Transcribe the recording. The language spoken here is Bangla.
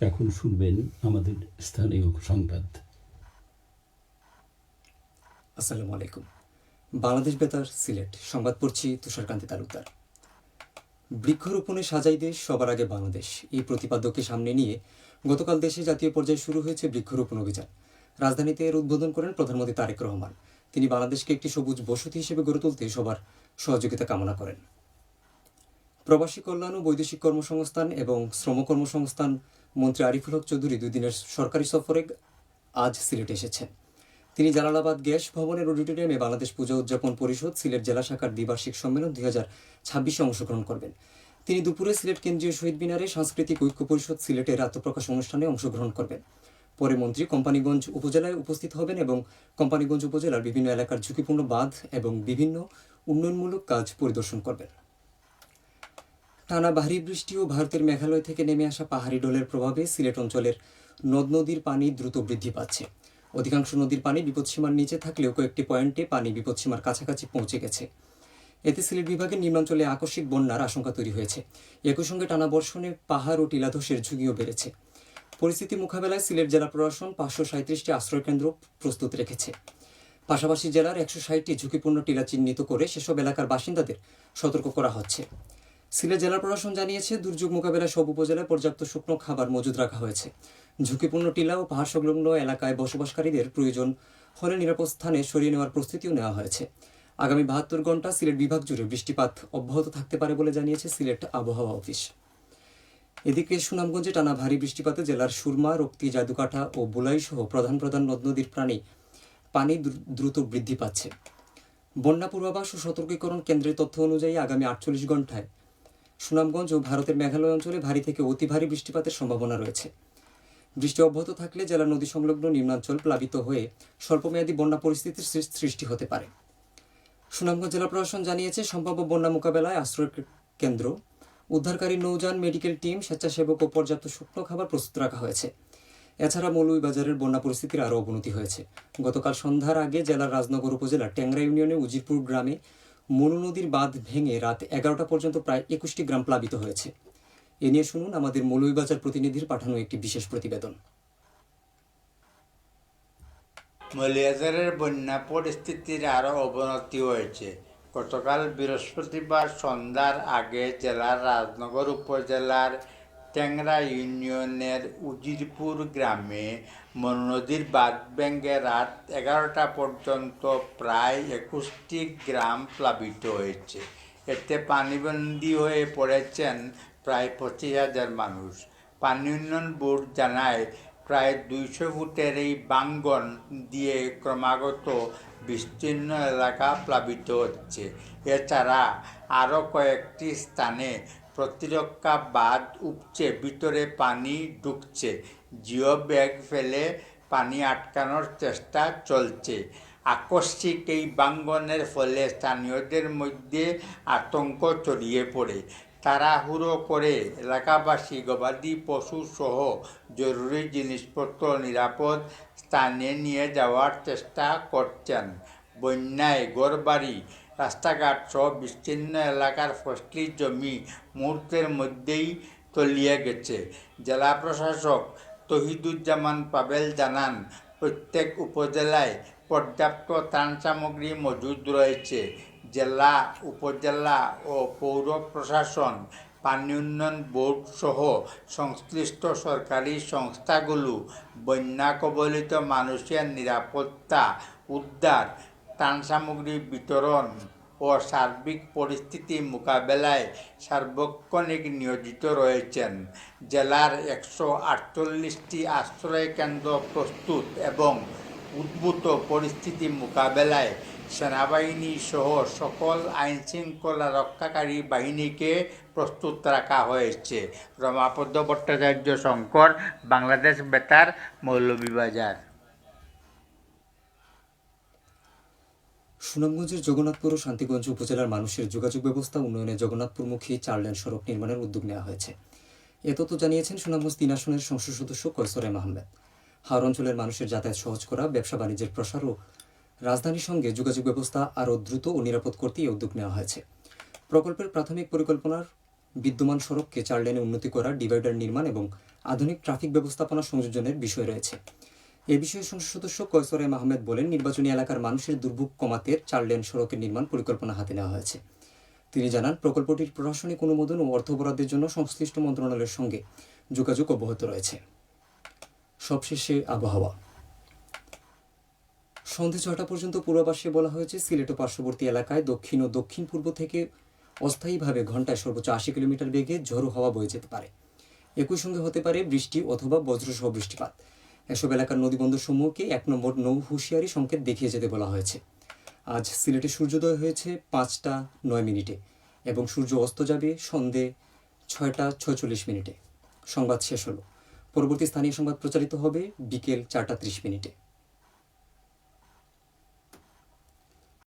এখন শুনবেন আমাদের স্থানীয় সংবাদ। আসসালামু আলাইকুম। বাংলাদেশ বেতার সিলেট সংবাদ পড়ছি তুষারকান্তি তালুকদার। বৃক্ষরোপণে সাজাই দেশ, সবার আগে বাংলাদেশ, এই প্রতিপাদ্যকে সামনে নিয়ে গতকাল দেশে জাতীয় পর্যায়ে শুরু হয়েছে বৃক্ষরোপণ অভিযান। রাজধানীতে এর উদ্বোধন করেন প্রধানমন্ত্রী তারেক রহমান। তিনি বাংলাদেশকে একটি সবুজ বসতি হিসেবে গড়ে তুলতে সবার সহযোগিতা কামনা করেন। প্রবাসী কল্যাণ ও বৈদেশিক কর্মসংস্থান এবং শ্রম কর্মসংস্থান মন্ত্রী আরিফুল হক চৌধুরী 2 দিনের সরকারি সফরে আজ সিলেটে এসেছেন। তিনি জালালাবাদ গ্যাস ভবনের অডিটোরিয়ামে বাংলাদেশ পূজা উদযাপন পরিষদ সিলেট জেলা শাখার দ্বিবার্ষিক সম্মেলন 2026 অংশগ্রহণ করবেন। তিনি দুপুরে সিলেট কেন্দ্রীয় শহীদ মিনারে সাংস্কৃতিক ঐক্য পরিষদ সিলেটের আত্মপ্রকাশ অনুষ্ঠানে অংশগ্রহণ করবেন। পরে মন্ত্রী কোম্পানিগঞ্জ উপজেলায় উপস্থিত হবেন এবং কোম্পানিগঞ্জ উপজেলার বিভিন্ন এলাকার ঝুঁকিপূর্ণ বাঁধ এবং বিভিন্ন উন্নয়নমূলক কাজ পরিদর্শন করবেন। টানা ভারী বৃষ্টি ও ভারতের মেঘালয় থেকে নেমে আসা পাহাড়ি ঢলের প্রভাবে সিলেট অঞ্চলের নদ নদীর পানি দ্রুত বৃদ্ধি পাচ্ছে। অধিকাংশ নদীর পানি বিপদসীমার নিচে থাকলেও কয়েকটি পয়েন্টে পানি বিপদসীমার কাছাকাছি পৌঁছে গেছে। এতে সিলেট বিভাগের নিম্নাঞ্চলে আকস্মিক বন্যার আশঙ্কা তৈরি হয়েছে। একই সঙ্গে টানা বর্ষণে পাহাড় ও টিলাধসের ঝুঁকিও বেড়েছে। পরিস্থিতি মোকাবেলায় সিলেট জেলা প্রশাসন 537টি আশ্রয়কেন্দ্র প্রস্তুত রেখেছে। পাশাপাশি জেলার 160টি ঝুঁকিপূর্ণ টিলা চিহ্নিত করে সেসব এলাকার বাসিন্দাদের সতর্ক করা হচ্ছে। সিলেট জেলা প্রশাসন জানিয়েছে, দুর্যোগ মোকাবেলায় সব উপজেলায় পর্যাপ্ত শুকনো খাবার মজুদ রাখা হয়েছে। ঝুঁকিপূর্ণ টিলা ও পাহাড় সংলগ্ন এলাকায় বসবাসকারীদের প্রয়োজন হলে নিরাপদ স্থানে সরিয়ে নেওয়ার প্রস্তুতিও নেওয়া হয়েছে। আগামী 72 ঘন্টা সিলেট বিভাগ জুড়ে বৃষ্টিপাত অব্যাহত থাকতে পারে বলে জানিয়েছে সিলেট আবহাওয়া অফিস। এদিকে সুনামগঞ্জে টানা ভারী বৃষ্টিপাতে জেলার সুরমা, রক্তি, জাদুকাঠা ও বুলাই সহ প্রধান প্রধান নদ নদীর পানি দ্রুত বৃদ্ধি পাচ্ছে। বন্যা পূর্বাভাস ও সতর্কীকরণ কেন্দ্রের তথ্য অনুযায়ী আগামী 48 ঘন্টায় সুনামগঞ্জ ও ভারতের মেঘালয় অঞ্চলে ভারী থেকে অতি ভারী বৃষ্টিপাতের সম্ভাবনা রয়েছে। বৃষ্টি অব্যাহত থাকলে জেলার নদী সংলগ্ন নিম্নাঞ্চল প্লাবিত হয়ে স্বল্পমেয়াদী বন্যা পরিস্থিতির সৃষ্টি হতে পারে। সুনামগঞ্জ জেলা প্রশাসন জানিয়েছে, সম্ভাব্য বন্যা মোকাবেলায় আশ্রয় কেন্দ্র, উদ্ধারকারী নৌযান, মেডিকেল টিম, স্বেচ্ছাসেবক ও পর্যাপ্ত শুকনো খাবার প্রস্তুত রাখা হয়েছে। এছাড়া মৌলভীবাজারের বন্যা পরিস্থিতির আরও অবনতি হয়েছে। গতকাল সন্ধ্যার আগে জেলার রাজনগর উপজেলার ট্যাংরা ইউনিয়নের উজিরপুর গ্রামে মনু নদীর বাঁধ ভেঙে রাত 11টা পর্যন্ত প্রায় 21টি গ্রাম প্লাবিত হয়েছে। এ নিয়ে শুনুন আমাদের মৌলভীবাজার প্রতিনিধির পাঠানো একটি বিশেষ প্রতিবেদন। মৌলভীবাজারের বন্যা পরিস্থিতির আরও অবনতি হয়েছে। গতকাল বৃহস্পতিবার সন্ধ্যার আগে জেলার রাজনগর উপজেলার ট্যাংরা ইউনিয়নের উজিরপুর গ্রামে মনু নদীর বাঁধ ভেঙে রাত 11টা পর্যন্ত প্রায় 21টি গ্রাম প্লাবিত হয়েছে। এতে পানিবন্দী হয়ে পড়েছেন প্রায় 25,000 মানুষ। পানি উন্নয়ন বোর্ড জানায়, প্রায় 200 ফুটের এই বাঙ্গন দিয়ে ক্রমাগত বিস্তীর্ণ এলাকা প্লাবিত হচ্ছে। এছাড়া আরও কয়েকটি স্থানে প্রতিরক্ষা বাঁধ উপচে ভিতরে পানি ঢুকছে। জিও ব্যাগ ফেলে পানি আটকানোর চেষ্টা চলছে। আকস্মিক এই ভাঙ্গনের ফলে স্থানীয়দের মধ্যে আতঙ্ক ছড়িয়ে পড়ে। তাড়াহুড়ো করে এলাকাবাসী গবাদি পশু সহ জরুরি জিনিসপত্র নিরাপদ স্থানে নিয়ে যাওয়ার চেষ্টা করছেন। বন্যায় ঘরবাড়ি, রাস্তাঘাট সহ বিস্তীর্ণ এলাকার ফসলি জমি মুহূর্তের মধ্যেই তলিয়ে গেছে। জেলা প্রশাসক তহিদুজ্জামান পাবেল জানান, প্রত্যেক উপজেলায় পর্যাপ্ত ত্রাণ সামগ্রী মজুদ রয়েছে। জেলা, উপজেলা ও পৌর প্রশাসন, পানি উন্নয়ন বোর্ড সহ সংশ্লিষ্ট সরকারি সংস্থাগুলো বন্যা কবলিত মানুষের নিরাপত্তা, উদ্ধার, ত্রাণ সামগ্রী বিতরণ ও সার্বিক পরিস্থিতি মোকাবেলায় সার্বক্ষণিক নিয়োজিত রয়েছেন। জেলার 148টি আশ্রয় কেন্দ্র প্রস্তুত এবং উদ্ভূত পরিস্থিতি মোকাবেলায় সেনাবাহিনী সহ সকল আইনশৃঙ্খলা রক্ষাকারী বাহিনীকে প্রস্তুত রাখা হয়েছে। রমাপদ ভট্টাচার্য, শঙ্কর, বাংলাদেশ বেতার, মৌলভীবাজার। সুনামগঞ্জের জগন্নাথপুর ও শান্তিগঞ্জ উপজেলার মানুষের যোগাযোগ ব্যবস্থা উন্নয়নে জগন্নাথপুরমুখী 4 লেন সড়ক নির্মাণের উদ্যোগ নেওয়া হয়েছে। এ তথ্য জানিয়েছেন সুনামগঞ্জ 3 আসনের সংসদ সদস্য কৈসর এম আহমেদ। হাওর অঞ্চলের মানুষের যাতায়াত সহজ করা, ব্যবসা বাণিজ্যের প্রসার ও রাজধানীর সঙ্গে যোগাযোগ ব্যবস্থা আরও দ্রুত ও নিরাপদ করতে এই উদ্যোগ নেওয়া হয়েছে। প্রকল্পের প্রাথমিক পরিকল্পনার বিদ্যমান সড়ককে 4 লেনে উন্নতি করা, ডিভাইডার নির্মাণ এবং আধুনিক ট্রাফিক ব্যবস্থাপনা সংযোজনের বিষয় রয়েছে। এ বিষয়ে সংসদ সদস্য কয়সর এম আহমেদ বলেন, নির্বাচনী এলাকার মানুষের দুর্ভোগ কমাতে 4 লেন সড়কের নির্মাণ পরিকল্পনা হাতে নেওয়া হয়েছে। তিনি জানান, প্রকল্পটির প্রশাসনিক অনুমোদন ও অর্থ বরাদ্দের জন্য সংশ্লিষ্ট মন্ত্রণালয়ের সঙ্গে যোগাযোগ অব্যাহত রয়েছে। সবশেষে আবহাওয়া। সন্ধ্যে 6টা পর্যন্ত পূর্বাভাসে বলা হয়েছে, সিলেট ও পার্শ্ববর্তী এলাকায় দক্ষিণ ও দক্ষিণ পূর্ব থেকে অস্থায়ীভাবে ঘন্টায় সর্বোচ্চ 80 কিলোমিটার বেগে ঝোড়ো হাওয়া বয়ে যেতে পারে। একই সঙ্গে হতে পারে বৃষ্টি অথবা বজ্রসহ বৃষ্টিপাত। এসব এলাকার নদীবন্দরসমূহকে 1 নম্বর নৌ হুঁশিয়ারি সংকেত দেখিয়ে যেতে বলা হয়েছে। আজ সিলেটে সূর্যোদয় হয়েছে 5টা 9 মিনিটে এবং সূর্য অস্ত যাবে সন্ধে 6টা 46 মিনিটে। সংবাদ শেষ হলো। পরবর্তী স্থানীয় সংবাদ প্রচারিত হবে বিকেল 4টা 30 মিনিটে।